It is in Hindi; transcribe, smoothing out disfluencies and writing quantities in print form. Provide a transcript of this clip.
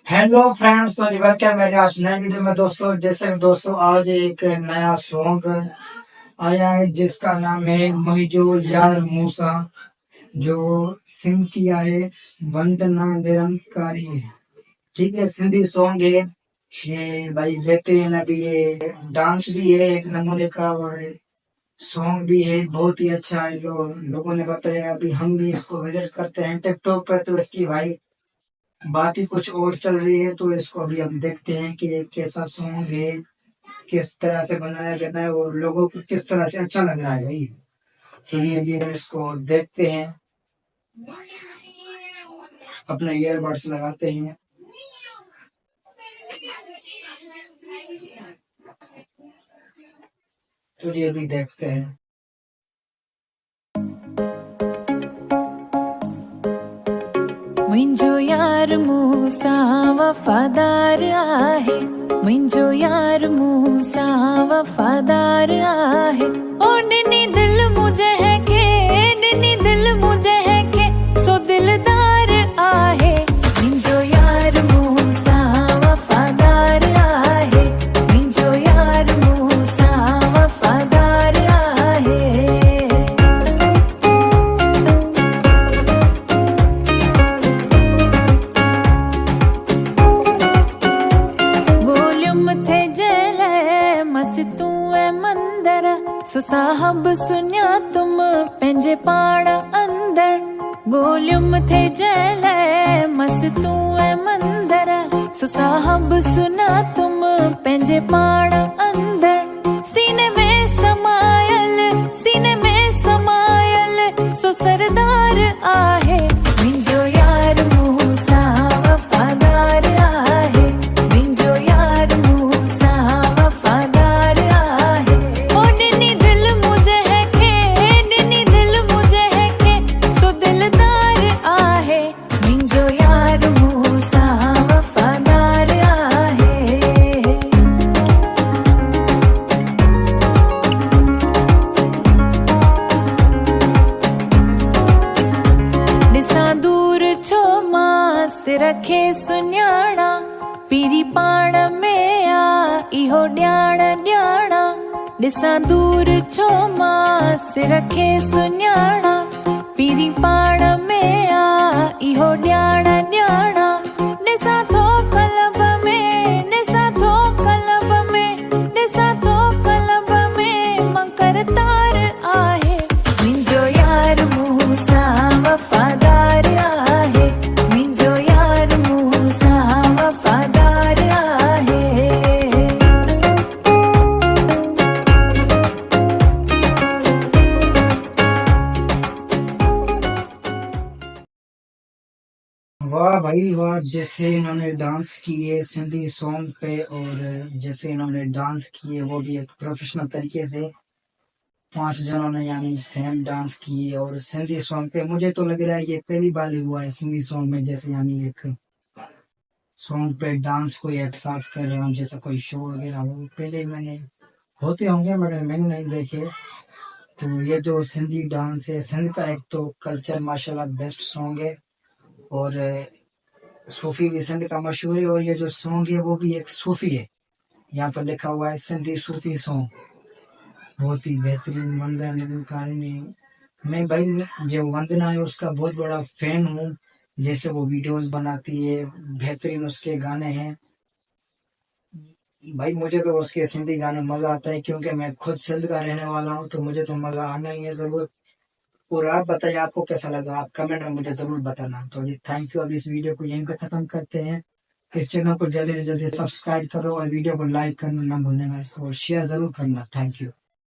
हेलो फ्रेंड्स, तो रिवर्क है मेरे आज नए वीडियो में। दोस्तों आज एक नया सॉन्ग आया है जिसका नाम है महिजो यार मूसा, जो सिंग किया है वंदना निरंकारी। ठीक है, सिंधी सॉन्ग है ये भाई, बेहतरीन। अभी ये डांस भी है एक नमूने का और सॉन्ग भी है बहुत ही अच्छा है। लोगों ने बताया, अभी हम भी इसको विजिट करते हैं टिकटॉक पर, तो इसकी भाई बात ही कुछ और चल रही है। तो इसको अभी हम देखते हैं कि ये कैसा सॉन्ग है, किस तरह से बनाया गया है और लोगों को किस तरह से अच्छा लग रहा है भाई। तो ये इसको देखते हैं, अपने ईयरबड्स लगाते हैं तो ये भी देखते हैं। मुंहिंजो यार मूसा वफ़ादार आहे, मुंहिंजो यार मूसा वफ़ादार आहे। ओ ॾिनी दिल मुझे है के, ॾिनी दिल मुझे है के, सो दिलदार आहे। मुंहिंजो यार मूसा वफ़ादार आहे, मुंहिंजो यार मूसा वफ़ादार आहे। सो साहब सुनिया तुम पंहिंजे पाण अंदर, गोलियुम थे जेल मस तू ऐं मंदर। सो साहब सुना तुम पंहिंजे पाण अंदर, सीने में समायल, सीने में समायल, सो सरदार आहे। मुंहिंजो यार मूसा वफ़ादार आहे, मुंहिंजो यार मूसा वफ़ादार आहे। ओ ॾिनी दिल मुझे है के, ॾिनी दिल मुझे है के, सो दिलदार आहे। मुंहिंजो यार मूसा वफ़ादार आहे। ॾिसां दूर छो मां सिर खे सुञाणा, पीरी पाण में आ इहो ॼाण ॼाणा। ॾिसां दूर छो मां सिर खे सुञाणा, पीरी पाण में आ इहो ॼाण ॼाणा। ॾिसां थो कलब में, ॾिसां थो कलब में, ॾिसां थो कलब में, मां करतार आहे। मुंहिंजो यार मूसा वफ़ादार आहे, मुंहिंजो यार मूसा वफ़ादार आहे। वाह भाई वाह, जैसे इन्होंने डांस किए सिंधी सॉन्ग पे, और जैसे इन्होंने डांस किए वो भी एक प्रोफेशनल तरीके से। 5 जनों ने यानी सेम डांस किए और सिंधी सॉन्ग पे। मुझे तो लग रहा है ये पहली बार ही हुआ है सिंधी सॉन्ग में, जैसे यानी एक सॉन्ग पे डांस कोई एक साथ कर रहे हो, जैसा कोई शो वगैरह हो। पहले मैंने होते होंगे मगर मैंने नहीं देखे। तो ये जो सिंधी डांस है, सिंध का एक तो कल्चर माशाल्लाह बेस्ट सॉन्ग है, और सूफी भी सिंध का मशहूर है। और ये जो सॉन्ग है वो भी एक सूफी है, यहाँ पर लिखा हुआ है सिंधी सूफी सॉन्ग, बहुत ही बेहतरीन। वंदना निरंकारी, मैं भाई जो वंदना है उसका बहुत बड़ा फैन हूँ। जैसे वो वीडियोस बनाती है, बेहतरीन उसके गाने हैं भाई। मुझे तो उसके सिंधी गाने मजा आता है, क्योंकि मैं खुद सिंध का रहने वाला हूँ, तो मुझे तो मजा आना ही है जरूर। और आप बताइए आपको कैसा लगा, आप कमेंट में मुझे जरूर बताना। तो जी थैंक यू, अब इस वीडियो को यहीं पे खत्म करते हैं। इस चैनल को जल्दी से जल्दी सब्सक्राइब करो और वीडियो को लाइक करना ना भूलना और शेयर जरूर करना। Thank you.